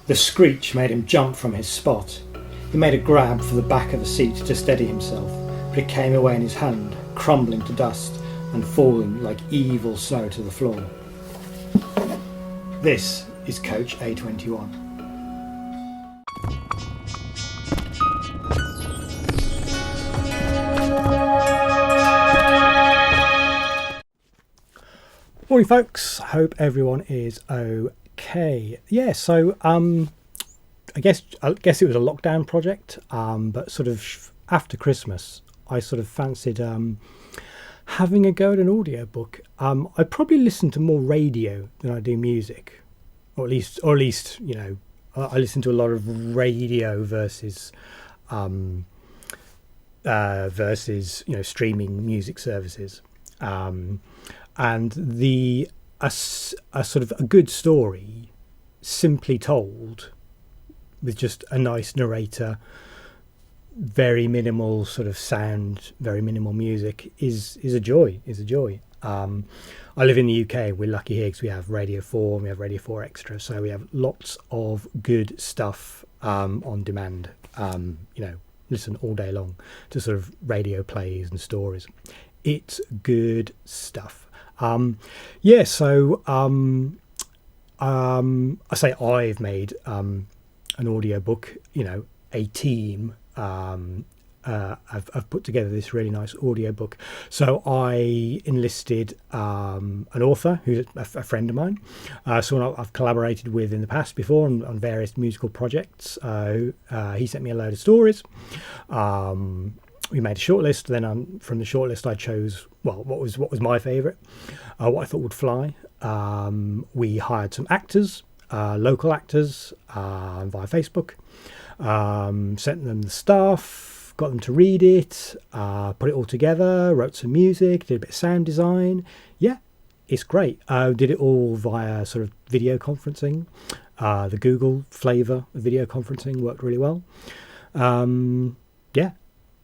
The screech made him jump from his spot. He made a grab for the back of the seat to steady himself, but it came away in his hand, crumbling to dust and falling like evil snow to the floor. This is Coach A21. Morning folks, hope everyone is okay. Yeah, so I guess it was a lockdown project, but sort of after Christmas I sort of fancied having a go at an audiobook. I probably listen to more radio than I do music, or at least you know, I listen to a lot of radio versus you know, streaming music services. And a sort of a good story, simply told, with just a nice narrator, very minimal sort of sound, very minimal music, is a joy. I live in the UK. We're lucky here because we have Radio 4 and we have Radio 4 Extra, so we have lots of good stuff on demand. You know, listen all day long to sort of radio plays and stories. It's good stuff. I say I've made an audiobook. You know, a team I've put together this really nice audiobook. So I enlisted an author who's a friend of mine, someone I've collaborated with in the past before on various musical projects. He sent me a load of stories. We made a shortlist. Then from the shortlist, I chose what was my favourite, what I thought would fly. We hired some actors, local actors, via Facebook. Sent them the stuff, got them to read it, put it all together, wrote some music, did a bit of sound design. Yeah, it's great. Did it all via sort of video conferencing. The Google flavour of video conferencing worked really well. Yeah.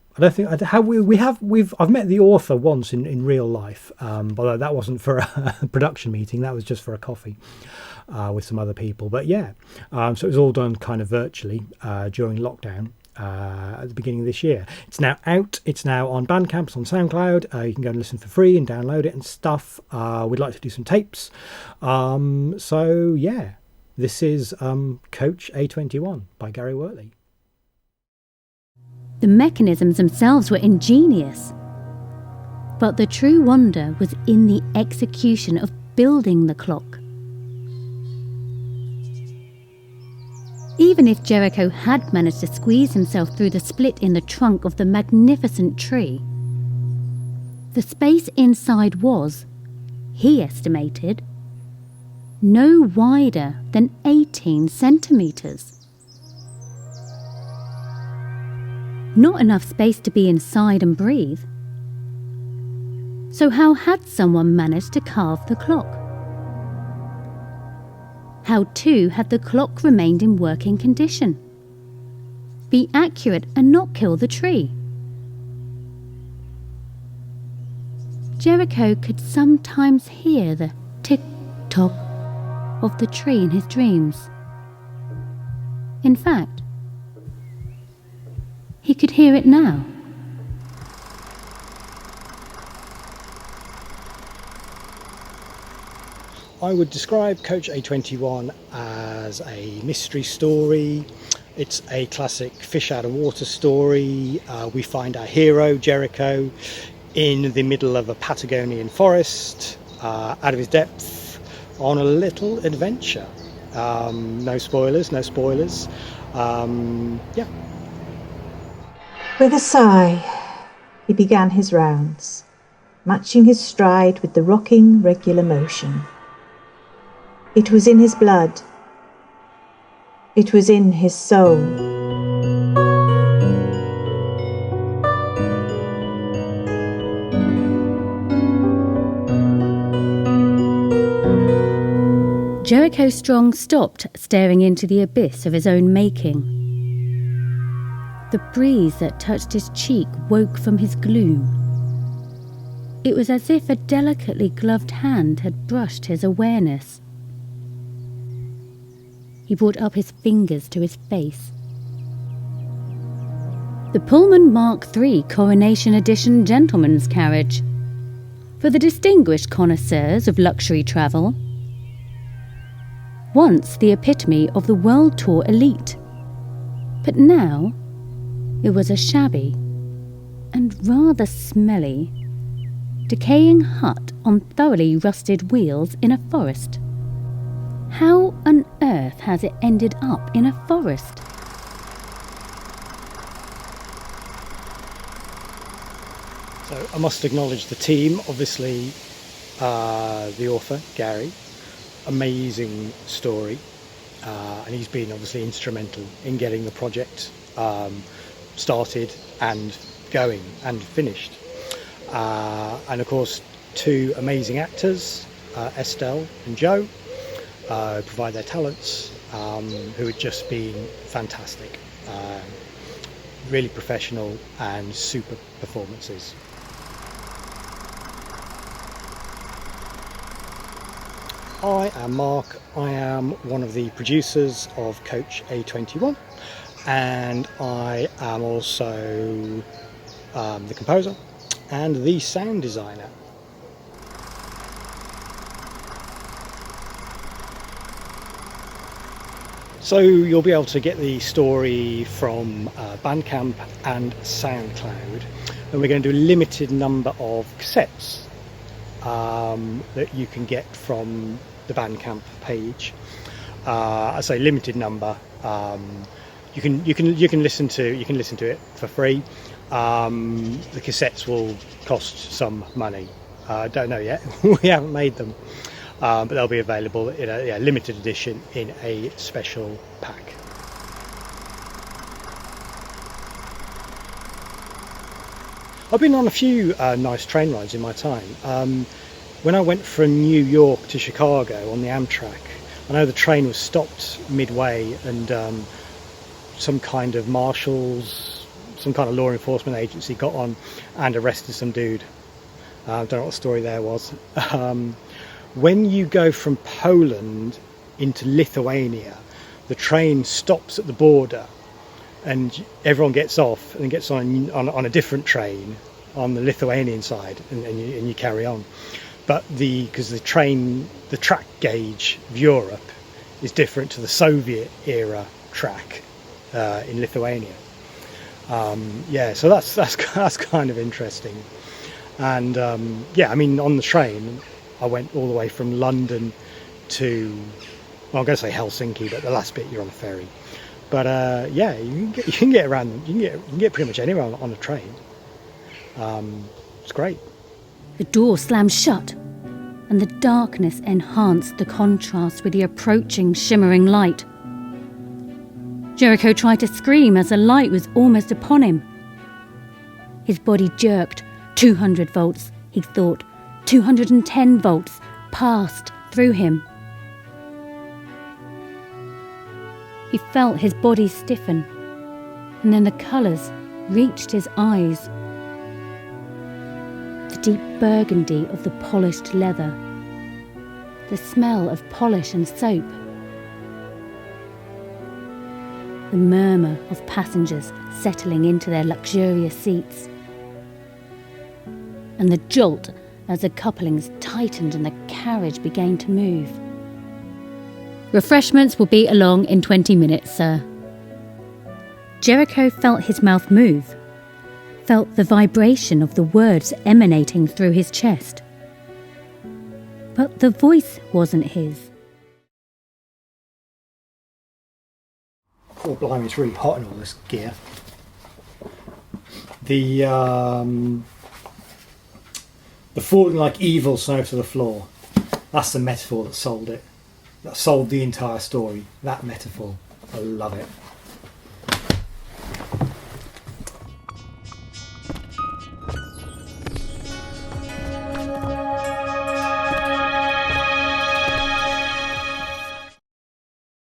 I don't think I've met the author once in real life, although that wasn't for a production meeting. That was just for a coffee with some other people. But yeah, so it was all done kind of virtually during lockdown at the beginning of this year. It's now out. It's now on Bandcamp. It's on Soundcloud. You can go and listen for free and download it and stuff. We'd like to do some tapes. So yeah, this is Coach A21 by Gary Wortley. The mechanisms themselves were ingenious, but the true wonder was in the execution of building the clock. Even if Jericho had managed to squeeze himself through the split in the trunk of the magnificent tree, the space inside was, he estimated, no wider than 18 centimetres. Not enough space to be inside and breathe. So how had someone managed to carve the clock? How too had the clock remained in working condition? Be accurate and not kill the tree? Jericho could sometimes hear the tick-tock of the tree in his dreams. In fact, he could hear it now. I would describe Coach A21 as a mystery story. It's a classic fish out of water story. We find our hero, Jericho, in the middle of a Patagonian forest, out of his depth, on a little adventure. No spoilers. Yeah. With a sigh, he began his rounds, matching his stride with the rocking, regular motion. It was in his blood. It was in his soul. Jericho Strong stopped staring into the abyss of his own making. The breeze that touched his cheek woke from his gloom. It was as if a delicately gloved hand had brushed his awareness. He brought up his fingers to his face. The Pullman Mark III Coronation Edition gentleman's carriage. For the distinguished connoisseurs of luxury travel. Once the epitome of the world tour elite. But now it was a shabby and rather smelly, decaying hut on thoroughly rusted wheels in a forest. How on earth has it ended up in a forest? So I must acknowledge the team, obviously the author, Gary, amazing story, and he's been obviously instrumental in getting the project started and going and finished. And of course, two amazing actors, Estelle and Joe, provide their talents, who had just been fantastic, really professional and super performances. I am Mark. I am one of the producers of Coach A21, and I am also the composer and the sound designer. So you'll be able to get the story from Bandcamp and Soundcloud, and we're going to do a limited number of cassettes that you can get from the Bandcamp page. I say limited number. You can listen to it for free. The cassettes will cost some money. Don't know yet. We haven't made them, but they'll be available in a limited edition in a special pack. I've been on a few nice train rides in my time. When I went from New York to Chicago on the Amtrak, I know the train was stopped midway, and some kind of marshals, some kind of law enforcement agency got on and arrested some dude. I don't know what the story there was. When you go from Poland into Lithuania, the train stops at the border, and everyone gets off and gets on a different train on the Lithuanian side, and you carry on. But because the track gauge of Europe is different to the Soviet era track in Lithuania. So that's kind of interesting. And I mean, on the train, I went all the way from London to, well, I'm going to say Helsinki, but the last bit you're on a ferry. But you can get around. You can get pretty much anywhere on a train. It's great. The door slammed shut, and the darkness enhanced the contrast with the approaching shimmering light. Jericho tried to scream as the light was almost upon him. His body jerked. 200 volts, he thought. 210 volts passed through him. He felt his body stiffen, and then the colours reached his eyes. The deep burgundy of the polished leather, the smell of polish and soap, the murmur of passengers settling into their luxurious seats, and the jolt as the couplings tightened and the carriage began to move. "Refreshments will be along in 20 minutes, sir." Jericho felt his mouth move, felt the vibration of the words emanating through his chest. But the voice wasn't his. Oh, blimey, it's really hot in all this gear. The falling like evil snow to the floor. That's the metaphor that sold it. That sold the entire story. That metaphor. I love it.